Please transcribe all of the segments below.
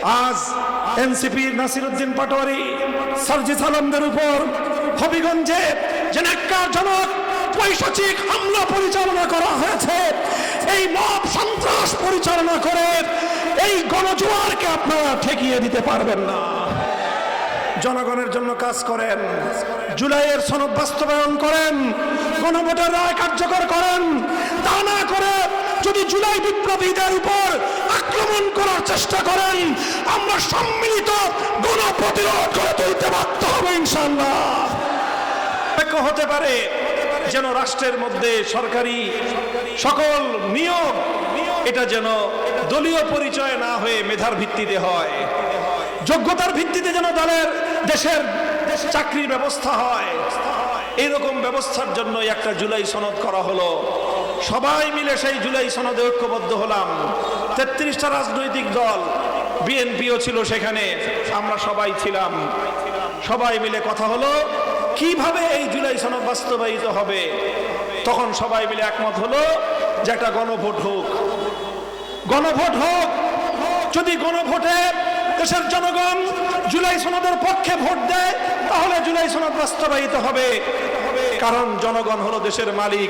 আজ এনসিপির নাসিরউদ্দিন পাটোয়ারি, সার্জিস আলমদের উপর হবিগঞ্জে যে ন্যাক্কারজনক পৈশাচিক হামলা পরিচালনা করা হয়েছে, এই মব সন্ত্রাস পরিচালনা করে এই গণজোয়ারকে আপনারা ঠেকিয়ে দিতে পারবেন না। জনগণের জন্য কাজ করেন, জুলাইয়ের সনদ বাস্তবায়ন করেন, গণভোটের রায় কার্যকর করেন। তা না করে যদি জুলাই বিপ্লবীদের উপর আক্রমণ করার চেষ্টা করেন, আমরা সম্মিলিত গণপ্রতিরোধ করে তুলতে বাধ্য হব ইনশাআল্লাহ। হতে পারে যেন রাষ্ট্রের মধ্যে সরকারি সকল নিয়োগ এটা যেন দলীয় পরিচয় না হয়ে মেধার ভিত্তিতে হয়, যোগ্যতার ভিত্তিতে যেন দলের দেশের চাকরির ব্যবস্থা হয়। এইরকম ব্যবস্থার জন্য একটা জুলাই সনদ করা হলো। সবাই মিলে সেই জুলাই সনদে ঐক্যবদ্ধ হলাম। 33টা রাজনৈতিক দল, বিএনপিও ছিল সেখানে, আমরা সবাই ছিলাম। সবাই মিলে কথা হলো কিভাবে এই জুলাই সনদ বাস্তবায়িত হবে। তখন সবাই মিলে একমত হলো যে একটা গণভোট হোক। গণভোট হোক, যদি গণভোটে দেশের জনগণ জুলাই সনদের পক্ষে ভোট দেয় তাহলে জুলাই সনদ বাস্তবায়িত হবে। কারণ জনগণ হলো দেশের মালিক,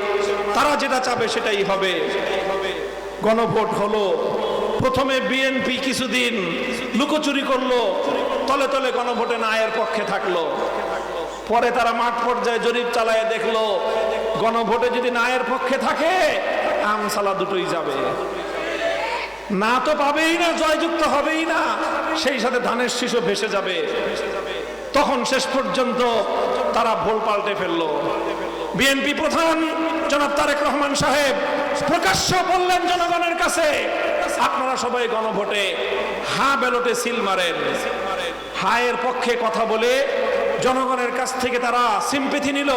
তারা যেটা চাবে সেটাই হবে। গণভোট হলো। প্রথমে বিএনপি কিছুদিন লুকোচুরি করলো, তলে তলে গণভোটে না এর পক্ষে থাকলো। পরে তারা মাঠ পর্যায়ে জরিপ চালায় দেখলো গণভোটে যদি না এর পক্ষে থাকে আমসালা দুটোই যাবে, না তো পাবেই না, জয়যুক্ত হবেই না, সেই সাথে ধানের শীষও ভেসে যাবে। তখন শেষ পর্যন্ত তারা ভোল পাল্টে ফেললো। বিএনপি প্রধান জনাব তারেক রহমান সাহেব প্রকাশ্য বললেন জনগণের কাছে, আপনারা সবাই গণভোটে হা ব্যালটে সিল মারেন। হায়ের পক্ষে কথা বলে জনগণের কাছ থেকে তারা সিম্পেথি নিল,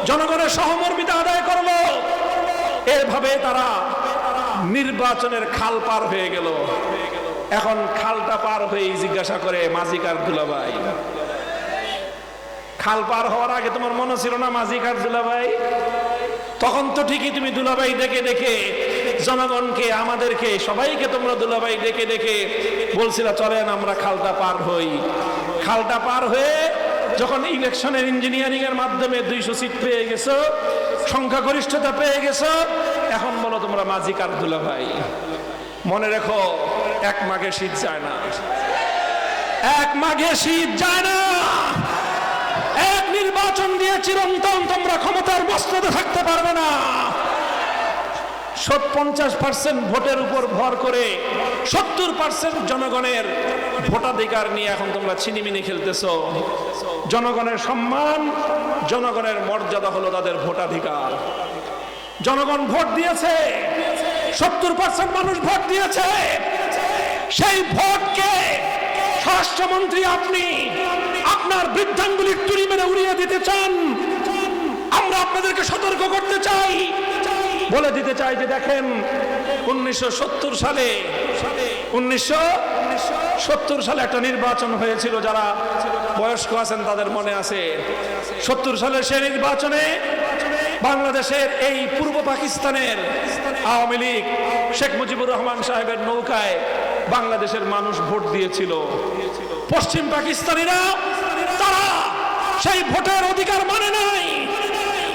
জনগণের সহমর্মিতা আদায় করলো। এভাবে তারা নির্বাচনের খাল পার হয়ে গেল। এখন খালটা পার হয়ে জিজ্ঞাসা করে মাঝিকার দুলাভাই, খাল পার হওয়ার আগে তোমার মনে ছিল না মাঝিকার দুলাভাই? তখন তো ঠিকই তুমি দুলাভাই ডেকে ডেকে জনগণকে, আমাদেরকে সবাইকে তোমরা দুলাভাই ডেকে ডেকে বলছিলা চলেন আমরা খালটা পার হই। খালটা পার হয়ে যখন ইলেকশনের ইঞ্জিনিয়ারিং এর মাধ্যমে 200 সিট পেয়ে গেছো, সংখ্যাগরিষ্ঠতা পেয়ে গেছো, এখন বলো তোমরা মাঝিকার দুলাভাই। মনে রেখো, এক মাঘে শীত যায় না, এক মাঘে শীত যায় না। এক নির্বাচন দিয়ে চিরন্তন তোমরা ক্ষমতার মস্তদে থাকতে পারবে না। 50% ভোটের উপর ভর করে 70% জনগণের ভোটাধিকার নিয়ে এখন তোমরা ছিনিমিনি খেলতেছো। জনগণের সম্মান, জনগণের মর্যাদা হলো তাদের ভোটাধিকার। জনগণ ভোট দিয়েছে, 70% মানুষ ভোট দিয়েছে। সেই ভোটকে স্বরাষ্ট্রমন্ত্রী আপনি আপনার বৃদ্ধাঙ্গুলির তুড়ি মেরে উড়িয়ে দিতে চান। আমরা আপনাদেরকে সতর্ক করতে চাই, বলে দিতে চাই যে দেখেন 1970 সালে একটা নির্বাচন হয়েছিল, যারা বয়স্ক আছেন তাদের মনে আছে। 70 সালের সেই নির্বাচনে বাংলাদেশের এই পূর্ব পাকিস্তানের আওয়ামী লীগ শেখ মুজিবুর রহমান সাহেবের নৌকায় বাংলাদেশের মানুষ ভোট দিয়েছিল। পশ্চিম পাকিস্তানিরা তারা সেই ভোটের অধিকার মানে নাই।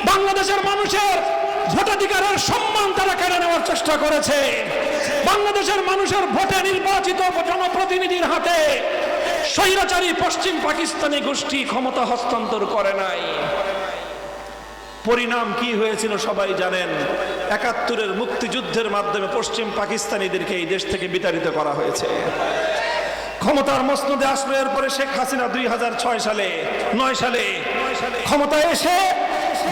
বাংলাদেশের মানুষের ভোটাধিকারের সম্মান তারা কেড়ে নেওয়ার চেষ্টা করেছে। বাংলাদেশের মানুষের ভোটে নির্বাচিত জনপ্রতিনিধির হাতে স্বৈরাচারী পশ্চিম পাকিস্তানি গোষ্ঠী ক্ষমতা হস্তান্তর করে নাই। পরিণাম কি হয়েছিল সবাই জানেন। 71-এর মুক্তিযুদ্ধের মাধ্যমে পশ্চিম পাকিস্তানিদেরকে এই দেশ থেকে বিতাড়িত করা হয়েছে। ক্ষমতার মসনদে আসলো এরপরে শেখ হাসিনা 2006 সালে 9 সালে ক্ষমতায় এসে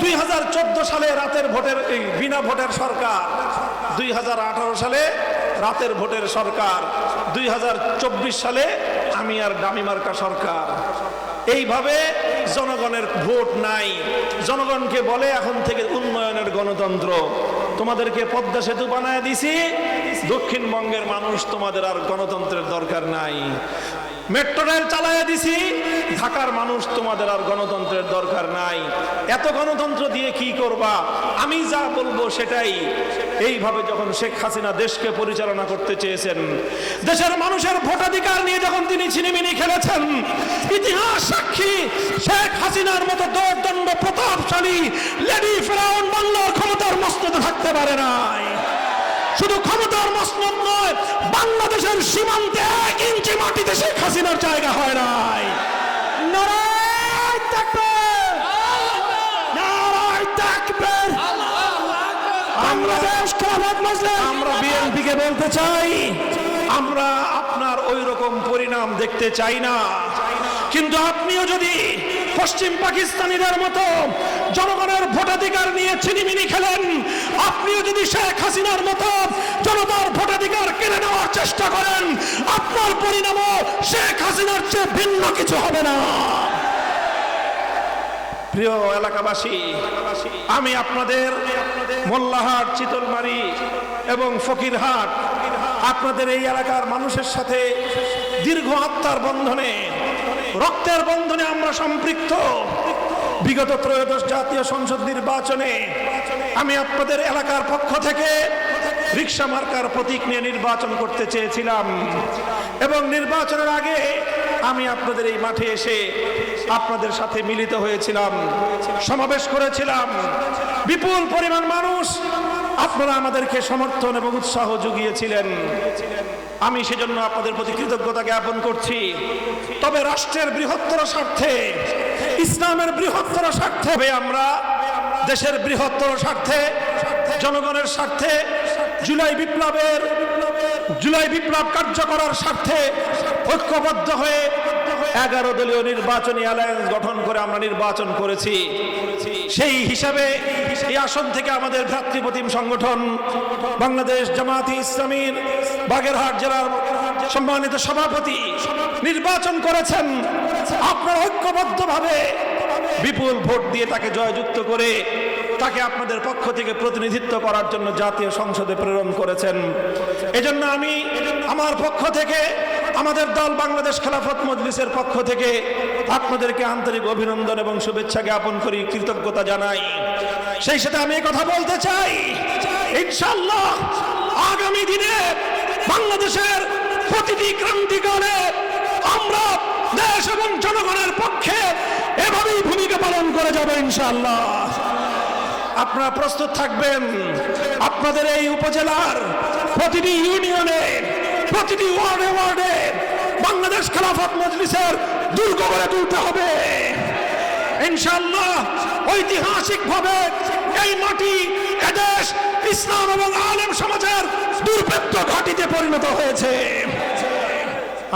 2014 সালে রাতের ভোটের বিনা ভোটের সরকার, 2018 সালে রাতের ভোটের সরকার, 2024 সালে আমি আর ডামি মার্কা সরকার। এইভাবে জনগণের ভোট নাই। জনগণকে বলে এখন থেকে উন্নয়নের গণতন্ত্র, তোমাদেরকে পদ্মা সেতু বানায় দিছি, দক্ষিণবঙ্গের মানুষ তোমাদের আর গণতন্ত্রের দরকার নাই। মেট্রো রেল চালাইয়া দিছি, ঢাকার মানুষ তোমাদের আর গণতন্ত্রের দরকার নাই। এত গণতন্ত্র দিয়ে কি করবা, আমি যা বলবো সেটাই। এইভাবে যখন শেখ হাসিনা দেশকে পরিচালনা করতে চেয়েছেন, দেশের মানুষের ভোটাধিকার আপনি ছিনিমিনি খেলেছেন। ইতিহাস সাক্ষী, শেখ হাসিনার মতো দৌর্দণ্ড প্রতাপশালী লেডি ফেরাউন বাংলার ক্ষমতার মসনদে থাকতে পারে নাই। শুধু ক্ষমতার মসনদ নয়, বাংলাদেশের সীমান্তে 1 ইঞ্চি মাটিতে শেখ হাসিনার জায়গা হয় নাই। নারায়ে তাকবীর, নারায়ে তাকবীর। বাংলাদেশ খেলাফত মজলিস, আমরা বিএনপিকে বলতে চাই, আমরা আপনার ওই রকম পরিণাম দেখতে চাই না। কিন্তু আপনিও যদি পশ্চিম পাকিস্তানিদের মতো জনগণের ভোটাধিকার নিয়ে ছিনিমিনি খেলেন, আপনিও যদি শেখ হাসিনার মতো জনতার ভোটাধিকার কেড়ে নেওয়ার চেষ্টা করেন, আপনার পরিণামও শেখ হাসিনার চেয়ে ভিন্ন কিছু হবে না। প্রিয় এলাকাবাসী, আমি আপনাদের মোল্লাহাট, চিতলমারি এবং ফকিরহাট, আপনাদের এই এলাকার মানুষের সাথে দীর্ঘ আত্মার বন্ধনে, রক্তের বন্ধনে আমরা সম্পৃক্ত। বিগত ত্রয়োদশ জাতীয় সংসদ নির্বাচনে আমি আপনাদের এলাকার পক্ষ থেকে রিকশা মার্কার প্রতীক নিয়ে নির্বাচন করতে চেয়েছিলাম এবং নির্বাচনের আগে আমি আপনাদের এই মাঠে এসে আপনাদের সাথে মিলিত হয়েছিলাম, সমাবেশ করেছিলাম। বিপুল পরিমাণ মানুষ আপনারা আমাদেরকে সমর্থন এবং উৎসাহ জুগিয়েছিলেন। আমি সেজন্য আপনাদের প্রতি কৃতজ্ঞতা জ্ঞাপন করছি। তবে রাষ্ট্রের বৃহত্তর স্বার্থে, ইসলামের বৃহত্তর স্বার্থে, আমরা দেশের বৃহত্তর স্বার্থে, জনগণের স্বার্থে, জুলাই বিপ্লব কার্যকরার স্বার্থে ঐক্যবদ্ধ হয়ে 11 দলীয় নির্বাচনী অ্যালায়েন্স গঠন করে আমরা নির্বাচন করেছি। সেই হিসাবে এই আসন থেকে আমাদের ভ্রাতৃপ্রতিম সংগঠন বাংলাদেশ জামায়াতে ইসলামীর বাগেরহাট জেলার সম্মানিত সভাপতি নির্বাচন করেছেন। আপনারা ঐক্যবদ্ধভাবে বিপুল ভোট দিয়ে তাকে জয়যুক্ত করে তাকে আপনাদের পক্ষ থেকে প্রতিনিধিত্ব করার জন্য জাতীয় সংসদে প্রেরণ করেছেন। এজন্য আমি আমার পক্ষ থেকে, আমাদের দল বাংলাদেশ খেলাফত মজলিসের পক্ষ থেকে আপনাদেরকে আন্তরিক অভিনন্দন এবং শুভেচ্ছা জ্ঞাপন করি, কৃতজ্ঞতা জানাই। সেই সাথে আমি কথা বলতে চাই, ইনশাআল্লাহ আগামী দিনে বাংলাদেশের প্রতিটি ক্রান্তিকালে আমরা দেশ এবং জনগণের পক্ষে এভাবেই ভূমিকা পালন করে যাব ইনশাআল্লাহ। আপনারা প্রস্তুত থাকবেন। আপনাদের এই উপজেলার প্রতিটি ইউনিয়নে, প্রতিটি ওয়ার্ডে ওয়ার্ডে বাংলাদেশ খেলাফত মজলিসের দুর্গ গড়ে তুলতে হবে ইনশাআল্লাহ। ঐতিহাসিকভাবে এই মাটি, এদেশ ইসলাম এবং আলেম সমাজের দুর্ভেদ্য ঘাঁটিতে পরিণত হয়েছে।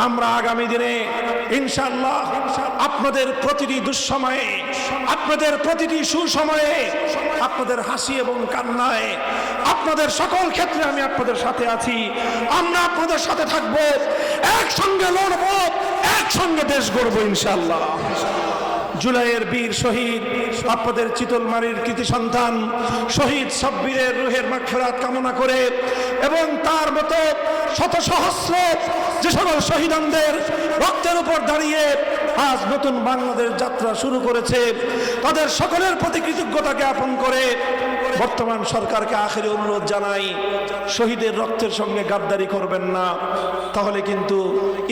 আমরা আগামী দিনে ইনশাআল্লাহ আপনাদের প্রতিটি দুঃসময়ে, আপনাদের প্রতিটি সুসময়ে, আপনাদের হাসি এবং কান্নায়, আপনাদের সকল ক্ষেত্রে আমি আপনাদের সাথে আছি। আমরা আপনাদের সাথে থাকব, একসঙ্গে লড়ব, একসঙ্গে দেশ গড়ব ইনশাআল্লাহ। জুলাইয়ের বীর শহীদ, আপনাদের চিতলমারির কৃতি সন্তান শহীদ সাব্বিরের রুহের মাগফিরাত কামনা করে এবং তার মতো শত সহস্র যে সকল শহীদানদের রক্তের উপর দাঁড়িয়ে আজ নতুন বাংলাদেশ যাত্রা শুরু করেছে, তাদের সকলের প্রতি কৃতজ্ঞতা জ্ঞাপন করে বর্তমান সরকারকে আখেরি অনুরোধ জানাই, শহীদের রক্তের সঙ্গে গাদ্দারি করবেন না, তাহলে কিন্তু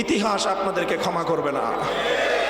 ইতিহাস আপনাদেরকে ক্ষমা করবে না।